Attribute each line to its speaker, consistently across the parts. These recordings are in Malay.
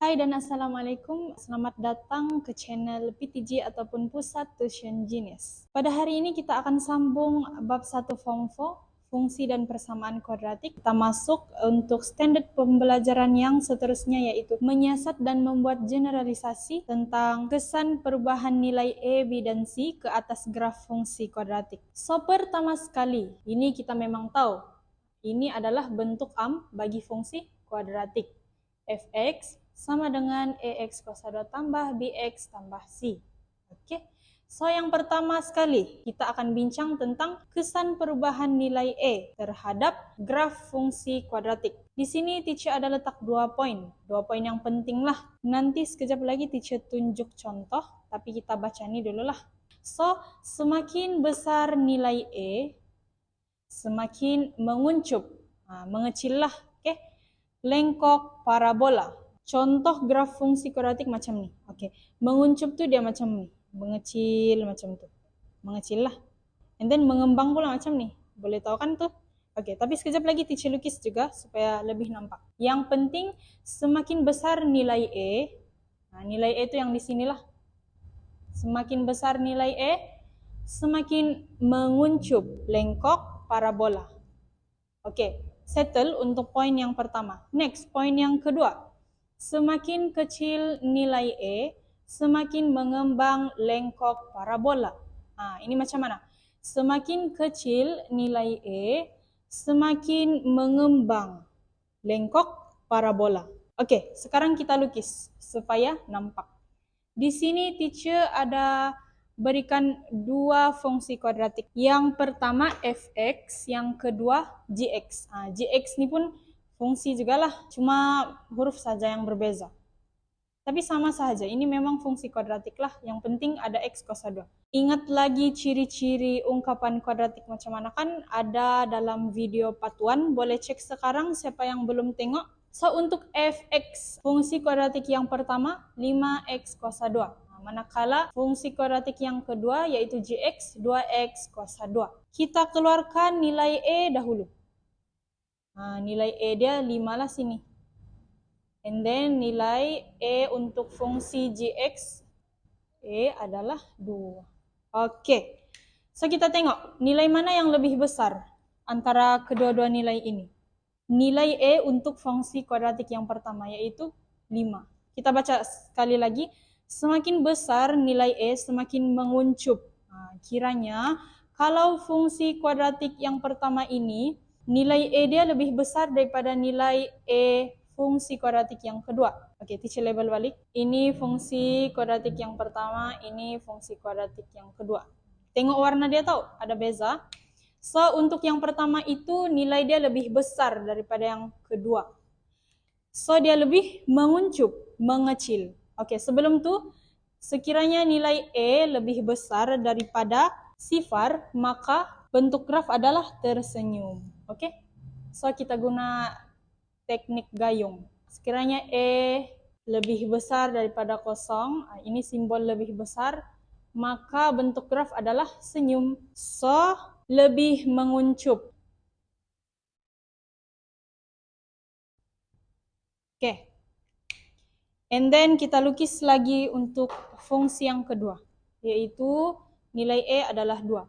Speaker 1: Hai dan Assalamualaikum, selamat datang ke channel PTG ataupun Pusat Tuition Genius. Pada hari ini kita akan sambung bab 1 Form 4, fungsi dan persamaan kuadratik. Kita masuk untuk standard pembelajaran yang seterusnya, yaitu menyiasat dan membuat generalisasi tentang kesan perubahan nilai A, B, dan C ke atas graf fungsi kuadratik. So, pertama sekali, ini kita memang tahu, ini adalah bentuk bagi fungsi kuadratik. Fx sama dengan Ax kuasa 2 tambah Bx tambah C. Oke. So, yang pertama sekali, kita akan bincang tentang kesan perubahan nilai E terhadap graf fungsi kuadratik. Di sini teacher ada letak 2 poin. 2 poin yang penting lah. Nanti sekejap lagi teacher tunjuk contoh, tapi kita baca ini dulu lah. So, semakin besar nilai E, semakin menguncup. Mengecil lah. Oke. Lengkok parabola. Contoh graf fungsi kuadratik macam ni. Oke, menguncup tuh dia macam ni, mengecil macam tuh, mengecil lah. And then mengembang pula macam ni. Boleh tahu kan tuh? Oke, tapi sekejap lagi teacher lukis juga supaya lebih nampak. Yang penting semakin besar nilai E, nilai E itu yang di sinilah. Semakin besar nilai E, semakin menguncup lengkok parabola. Oke, settle untuk poin yang pertama. Next, poin yang kedua. Semakin kecil nilai E, semakin mengembang lengkok parabola. Ini macam mana? Semakin kecil nilai E, semakin mengembang lengkok parabola. Oke, sekarang kita lukis supaya nampak. Di sini teacher ada berikan dua fungsi kuadratik. Yang pertama fx, yang kedua gx. Gx ini pun fungsi juga lah, cuma huruf saja yang berbeza. Tapi sama saja, ini memang fungsi kuadratik lah. Yang penting ada x kuasa 2. Ingat lagi ciri-ciri ungkapan kuadratik macam mana kan? Ada dalam video part 1, boleh cek sekarang siapa yang belum tengok. So, untuk fx, fungsi kuadratik yang pertama 5x kuasa 2. Manakala fungsi kuadratik yang kedua yaitu gx 2x kuasa 2. Kita keluarkan nilai E dahulu. Nilai E dia 5 lah sini. And then nilai E untuk fungsi gx E adalah 2. Oke. So, kita tengok nilai mana yang lebih besar antara kedua-dua nilai ini. Nilai E untuk fungsi kuadratik yang pertama yaitu 5. Kita baca sekali lagi. Semakin besar nilai E, semakin menguncup. Kiranya kalau fungsi kuadratik yang pertama ini, nilai E dia lebih besar daripada nilai E fungsi kuadratik yang kedua. Oke, teacher label balik. Ini fungsi kuadratik yang pertama, ini fungsi kuadratik yang kedua. Tengok warna dia tahu, ada beza. So, untuk yang pertama itu nilai dia lebih besar daripada yang kedua. So, dia lebih menguncup, mengecil. Oke, sebelum tu, sekiranya nilai E lebih besar daripada sifar, maka bentuk graf adalah tersenyum. Oke, so kita guna teknik gayung. Sekiranya E lebih besar daripada kosong, ini simbol lebih besar, maka bentuk graf adalah senyum. So, lebih menguncup. Oke. And then kita lukis lagi untuk fungsi yang kedua, yaitu nilai E adalah 2.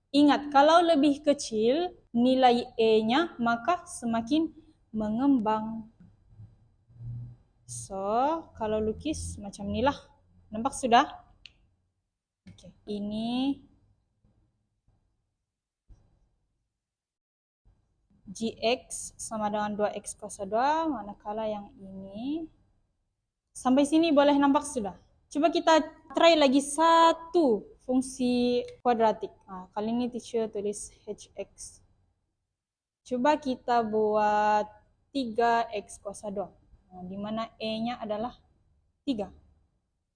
Speaker 1: Ingat, kalau lebih kecil nilai E-nya, maka semakin mengembang. So, kalau lukis macam inilah. Nampak sudah? Oke. Ini gx sama dengan 2x kuasa 2, manakala yang ini. Sampai sini boleh nampak sudah. Coba kita try lagi satu fungsi kuadratik. Kali ini teacher tulis hx. Coba kita buat 3x kuasa 2. Di mana E-nya adalah 3.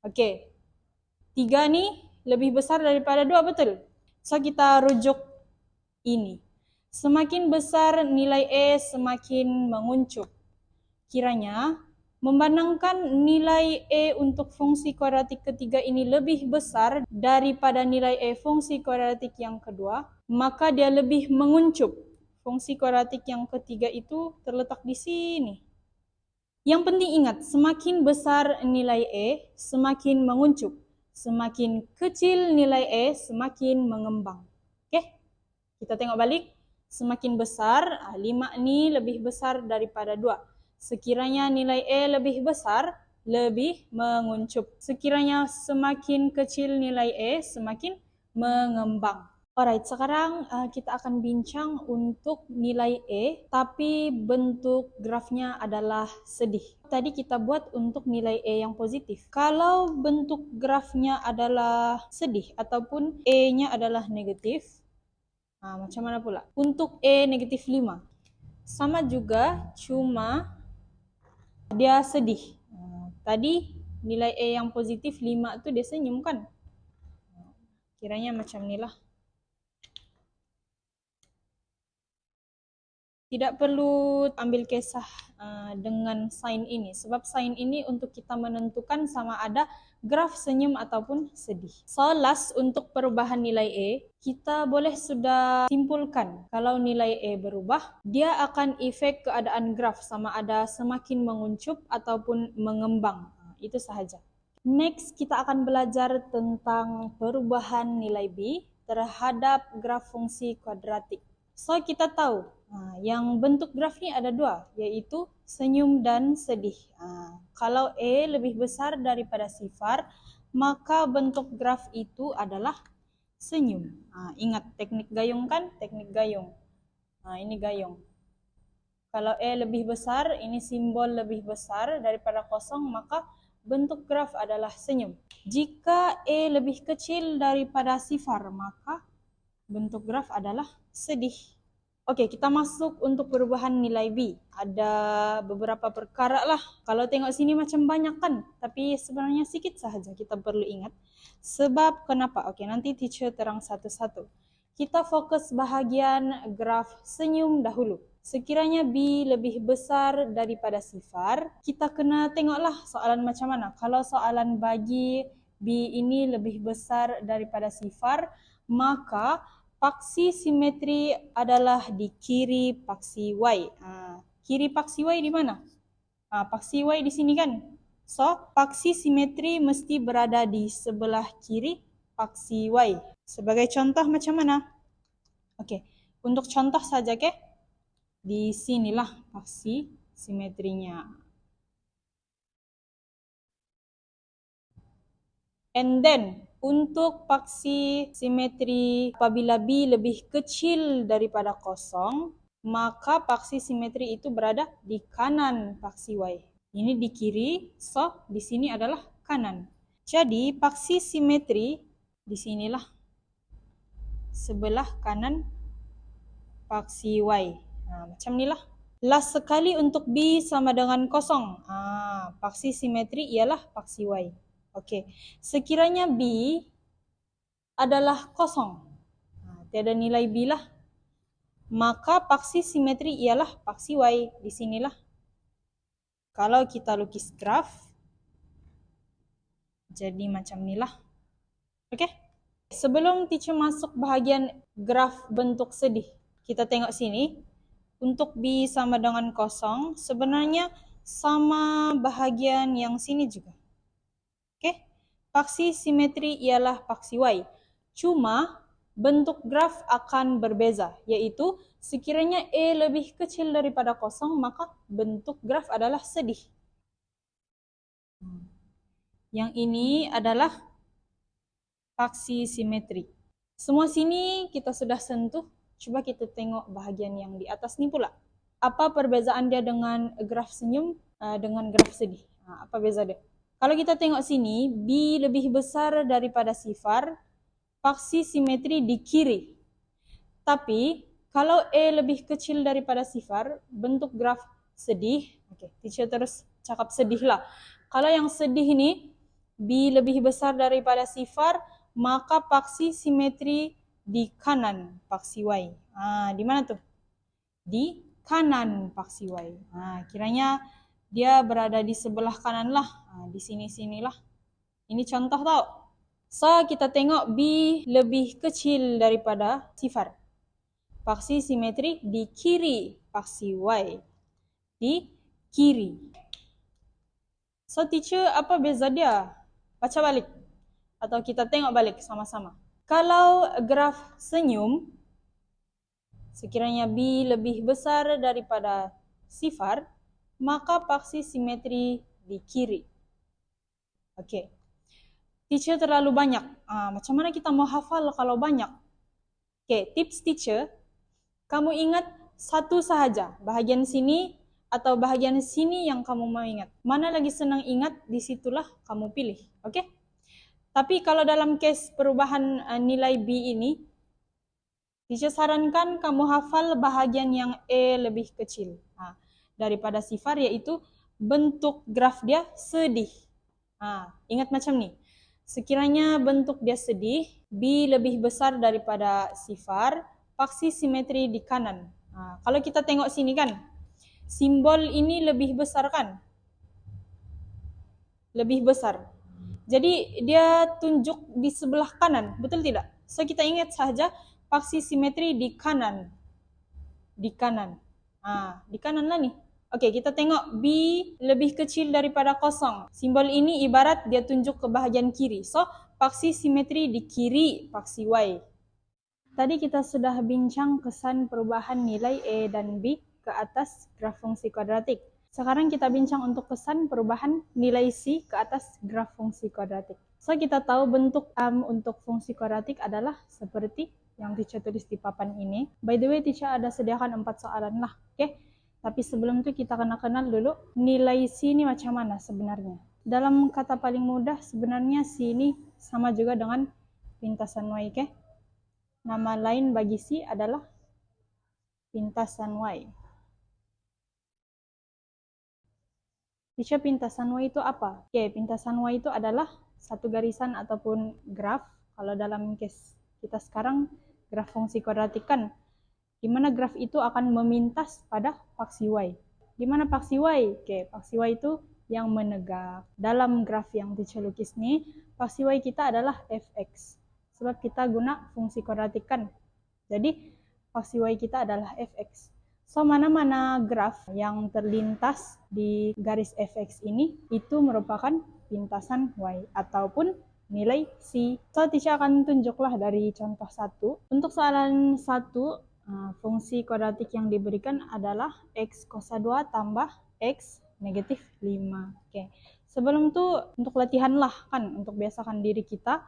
Speaker 1: Oke. 3 nih lebih besar daripada 2, betul? So, kita rujuk ini. Semakin besar nilai E, semakin menguncup. Kiranya, memandangkan nilai E untuk fungsi kuadratik ketiga ini lebih besar daripada nilai E fungsi kuadratik yang kedua, maka dia lebih menguncup. Fungsi kuadratik yang ketiga itu terletak di sini. Yang penting ingat, semakin besar nilai E, semakin menguncup. Semakin kecil nilai E, semakin mengembang. Oke, kita tengok balik. Semakin besar, 5 ni lebih besar daripada 2. Sekiranya nilai E lebih besar, lebih menguncup. Sekiranya semakin kecil nilai E, semakin mengembang. Alright, sekarang kita akan bincang untuk nilai E, tapi bentuk grafnya adalah sedih. Tadi kita buat untuk nilai E yang positif. Kalau bentuk grafnya adalah sedih ataupun E-nya adalah negatif, macam mana pula? Untuk E negatif 5, sama juga, cuma dia sedih. Tadi nilai E yang positif 5 tu dia senyum kan? Kiranya macam ni lah. Tidak perlu ambil kisah dengan sign ini, sebab sign ini untuk kita menentukan sama ada graf senyum ataupun sedih. So last, untuk perubahan nilai E, kita boleh sudah simpulkan kalau nilai E berubah, dia akan efek keadaan graf sama ada semakin menguncup ataupun mengembang. Itu sahaja. Next, kita akan belajar tentang perubahan nilai B terhadap graf fungsi kuadratik. So, kita tahu yang bentuk graf ni ada dua, yaitu senyum dan sedih. Kalau E lebih besar daripada sifar, maka bentuk graf itu adalah senyum. Ingat teknik gayung kan? Teknik gayung. Ini gayung. Kalau E lebih besar, ini simbol lebih besar daripada kosong, maka bentuk graf adalah senyum. Jika E lebih kecil daripada sifar, maka bentuk graf adalah sedih. Oke, kita masuk untuk perubahan nilai B. Ada beberapa perkara lah. Kalau tengok sini macam banyak kan, tapi sebenarnya sedikit sahaja kita perlu ingat. Sebab kenapa? Oke, nanti teacher terang satu-satu. Kita fokus bahagian graf senyum dahulu. Sekiranya B lebih besar daripada sifar, kita kena tengoklah soalan macam mana. Kalau soalan bagi B ini lebih besar daripada sifar, maka paksi simetri adalah di kiri paksi Y. Kiri paksi Y di mana? Paksi Y di sini kan? So, paksi simetri mesti berada di sebelah kiri paksi Y. Sebagai contoh macam mana? Okey, untuk contoh saja ke? Di sinilah paksi simetrinya. And then, untuk paksi simetri apabila B lebih kecil daripada kosong, maka paksi simetri itu berada di kanan paksi Y. Ini di kiri, so di sini adalah kanan. Jadi paksi simetri di sinilah sebelah kanan paksi Y. Macam inilah. Last sekali untuk B sama dengan kosong. Paksi simetri ialah paksi Y. Okey, sekiranya B adalah kosong, tiada nilai B lah, maka paksi simetri ialah paksi Y. Di sinilah. Kalau kita lukis graf, jadi macam inilah. Okey. Sebelum teacher masuk bahagian graf bentuk sedih, kita tengok sini. Untuk B sama dengan kosong, sebenarnya sama bahagian yang sini juga. Okey. Paksi simetri ialah paksi Y. Cuma bentuk graf akan berbeza, yaitu sekiranya E lebih kecil daripada kosong, maka bentuk graf adalah sedih. Yang ini adalah paksi simetri. Semua sini kita sudah sentuh. Coba kita tengok bahagian yang di atas ni pula. Apa perbezaan dia dengan graf senyum dengan graf sedih? Apa beza dia? Kalau kita tengok sini, B lebih besar daripada sifar, paksi simetri di kiri. Tapi kalau E lebih kecil daripada sifar, bentuk graf sedih. Okey, teacher terus cakap sedih lah. Kalau yang sedih ni, B lebih besar daripada sifar, maka paksi simetri di kanan paksi Y. Di mana tu? Di kanan paksi Y. Kiranya dia berada di sebelah kanan lah. Di sini-sinilah. Ini contoh tau. So, kita tengok B lebih kecil daripada sifar. Paksi simetri di kiri paksi Y. Di kiri. So teacher, apa beza dia? Baca balik. Atau kita tengok balik sama-sama. Kalau graf senyum, sekiranya B lebih besar daripada sifar, maka paksi simetri di kiri. Oke. Teacher terlalu banyak. Macam mana kita mau hafal kalau banyak? Oke, tips teacher, kamu ingat satu sahaja, bahagian sini atau bahagian sini yang kamu mau ingat. Mana lagi senang ingat, disitulah kamu pilih. Oke? Tapi kalau dalam case perubahan nilai B ini, teacher sarankan kamu hafal bahagian yang E lebih kecil daripada sifar, yaitu bentuk graf dia sedih. Ingat macam ni. Sekiranya bentuk dia sedih, B lebih besar daripada sifar, paksi simetri di kanan. Kalau kita tengok sini kan, simbol ini lebih besar kan? Lebih besar. Jadi dia tunjuk di sebelah kanan, betul tidak? So kita ingat saja paksi simetri di kanan. Di kanan. Di kanan lah nih. Oke, kita tengok B lebih kecil daripada kosong. Simbol ini ibarat dia tunjuk ke bahagian kiri. So, paksi simetri di kiri paksi Y. Tadi kita sudah bincang kesan perubahan nilai E dan B ke atas graf fungsi kuadratik. Sekarang kita bincang untuk kesan perubahan nilai C ke atas graf fungsi kuadratik. So, kita tahu bentuk untuk fungsi kuadratik adalah seperti yang teacher tulis di papan ini. By the way, teacher ada sediakan 4 soalan lah. Oke? Tapi sebelum itu kita kenal dulu nilai C ini macam mana sebenarnya. Dalam kata paling mudah, sebenarnya C ini sama juga dengan pintasan Y. Oke? Nama lain bagi C adalah pintasan Y. Teacher, pintasan Y itu apa? Oke, pintasan Y itu adalah satu garisan ataupun graf. Kalau dalam case kita sekarang, graf fungsi kuadratik kan, di mana graf itu akan memintas pada paksi Y. Di mana paksi Y? Oke, paksi Y itu yang menegak. Dalam graf yang teacher lukis nih, paksi Y kita adalah fx. Sebab kita guna fungsi kuadratik kan. Jadi, paksi Y kita adalah fx. So, mana-mana graf yang terlintas di garis fx ini, itu merupakan pintasan Y ataupun nilai C. So, teacher akan tunjuklah dari contoh 1. Untuk soalan 1, fungsi kuadratik yang diberikan adalah x kosa 2 tambah x negatif 5. Oke. Sebelum itu untuk latihan lah kan, untuk biasakan diri kita.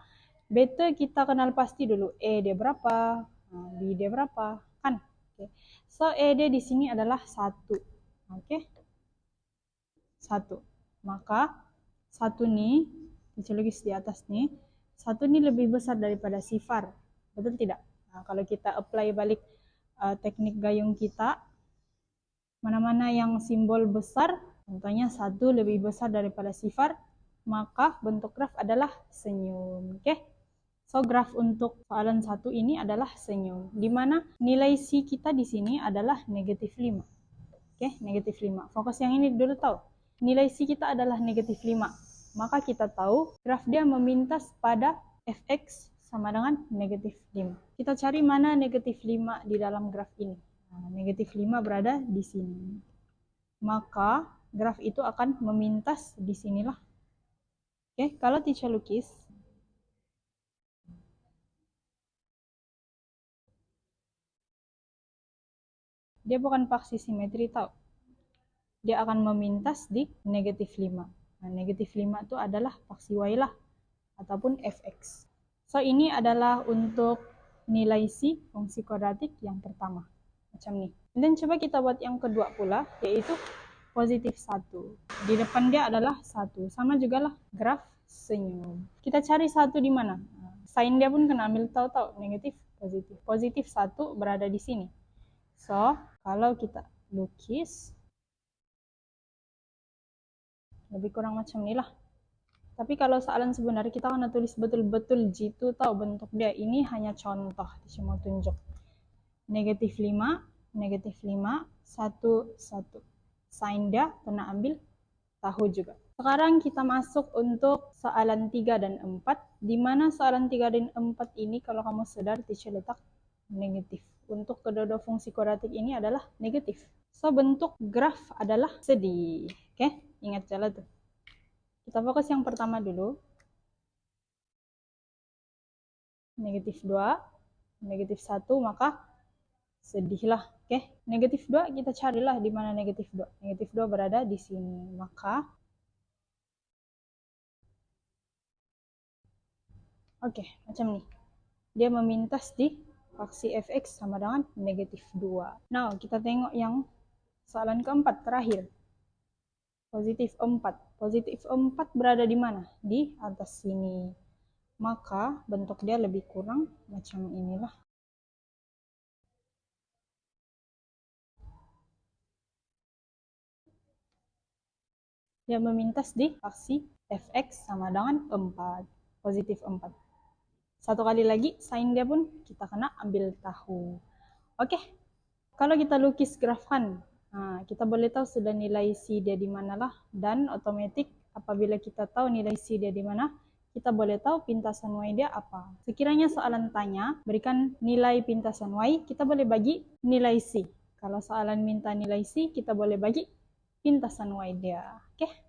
Speaker 1: Beta kita kenal pasti dulu, E dia berapa, B dia berapa, kan? Oke. So, E dia di sini adalah 1. Oke. 1. Maka 1 nih, ditulis di atas nih, 1 ini lebih besar daripada sifar. Betul tidak? Kalau kita apply balik teknik gayung kita, mana-mana yang simbol besar, contohnya 1 lebih besar daripada sifar, maka bentuk graf adalah senyum. Oke? So, graf untuk soalan 1 ini adalah senyum, di mana nilai C kita di sini adalah negatif 5. Oke, negatif 5. Fokus yang ini dulu tahu. Nilai C kita adalah negatif 5. Maka kita tahu graf dia memintas pada fx sama dengan negatif 5. Kita cari mana negatif 5 di dalam graf ini. Negatif 5 berada di sini. Maka graf itu akan memintas di sinilah. Oke, kalau teacher lukis, dia bukan paksi simetri tau. Dia akan memintas di negatif 5. Negatif 5 itu adalah paksi Y lah, ataupun fx. So, ini adalah untuk nilai C fungsi kuadratik yang pertama. Macam ni. Dan coba kita buat yang kedua pula, yaitu positif 1. Di depan dia adalah 1. Sama juga lah graf senyum. Kita cari 1 di mana? Sign dia pun kena ambil tahu-tahu, negatif, positif. Positif 1 berada di sini. So, kalau kita lukis, lebih kurang macam ni lah. Tapi kalau soalan sebenarnya kita akan tulis betul-betul G2 tahu bentuk dia. Ini hanya contoh, saya mau tunjuk. Negatif 5, negatif 5, 1, 1. Sign dia kena ambil tahu juga. Sekarang kita masuk untuk soalan 3 dan 4. Di mana soalan 3 dan 4 ini kalau kamu sadar teacher letak negatif. Untuk kedua-dua fungsi kuadratik ini adalah negatif. So, bentuk graf adalah sedih. Oke, ingat jalan tuh. Kita fokus yang pertama dulu. Negatif 2, negatif 1, maka sedihlah. Oke, negatif 2 kita carilah di mana negatif 2. Negatif 2 berada di sini. Maka oke, macam nih. Dia memintas di faksi fx sama dengan negatif 2. Nah, kita tengok yang soalan keempat terakhir. Positif 4. Positif 4 berada di mana? Di atas sini. Maka bentuk dia lebih kurang macam inilah. Dia memintas di faksi fx sama dengan 4. Positif 4. Satu kali lagi, sign dia pun kita kena ambil tahu. Oke, kalau kita lukis grafkan, nah, kita boleh tahu sudah nilai C dia di manalah, dan otomatis apabila kita tahu nilai C dia di mana, kita boleh tahu pintasan Y dia apa. Sekiranya soalan tanya, berikan nilai pintasan Y, kita boleh bagi nilai C. Kalau soalan minta nilai C, kita boleh bagi pintasan Y dia. Oke.